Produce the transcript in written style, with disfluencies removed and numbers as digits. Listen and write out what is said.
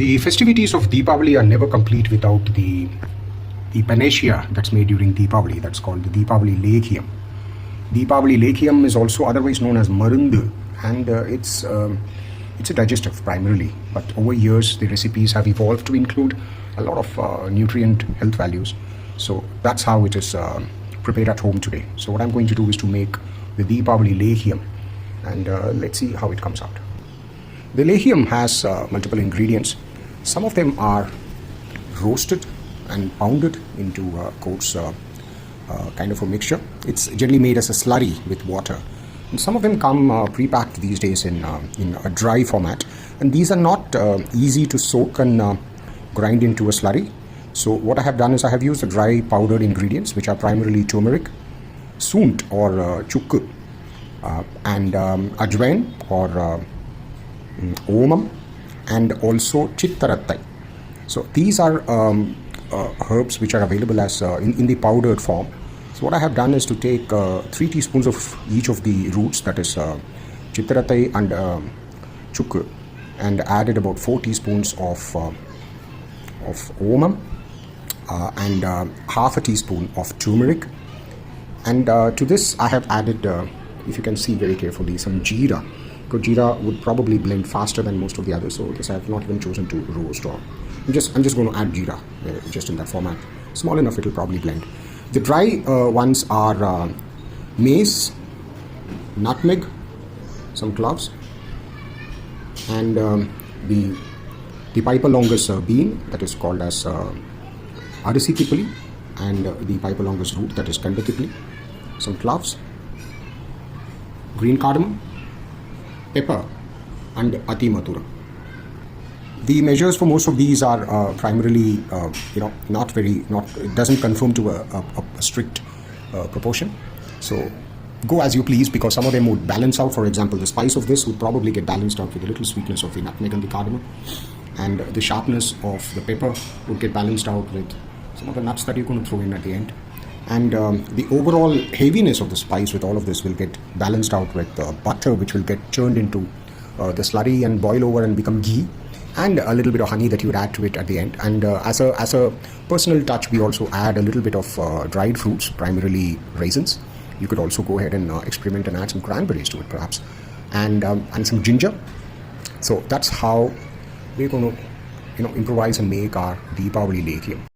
The festivities of Deepavali are never complete without the panacea that's made during Deepavali. That's called the Deepavali Lehyam. Deepavali Lehyam is also otherwise known as marundhu, and it's a digestive primarily. But over years, the recipes have evolved to include a lot of nutrient health values. So that's how it is prepared at home today. So what I'm going to do is to make the Deepavali Lehyam, and let's see how it comes out. The Lehyam has multiple ingredients. Some of them are roasted and pounded into coarse kind of a mixture. It's generally made as a slurry with water. And some of them come pre-packed these days in a dry format. And these are not easy to soak and grind into a slurry. So what I have done is I have used the dry powdered ingredients, which are primarily turmeric, sunt or chukku, and ajwain or omam, and also chittarattai. So these are herbs which are available as in the powdered form. So what I have done is to take 3 teaspoons of each of the roots, that is chittarattai and chukku, and added about 4 teaspoons of omam and half a teaspoon of turmeric. And to this I have added, if you can see very carefully, some jeera. Because jeera would probably blend faster than most of the others, so this I have not even chosen to roast. Or I'm just going to add jeera just in that format. Small enough, it will probably blend. The dry ones are mace, nutmeg, some cloves, and the piper longus bean, that is called as arisi tipali, and the piper longus root, that is kanda tipali, some cloves, green cardamom, pepper, and ati mathura. The measures for most of these are primarily, it doesn't conform to a strict proportion. So go as you please, because some of them would balance out. For example, the spice of this would probably get balanced out with a little sweetness of the nutmeg and the cardamom, and the sharpness of the pepper would get balanced out with some of the nuts that you're going to throw in at the end. And the overall heaviness of the spice with all of this will get balanced out with butter, which will get churned into the slurry and boil over and become ghee, and a little bit of honey that you would add to it at the end. And as a personal touch, we also add a little bit of dried fruits, primarily raisins. You could also go ahead and experiment and add some cranberries to it perhaps, and some ginger. So that's how we're going to improvise and make our Deepavali Lehyam.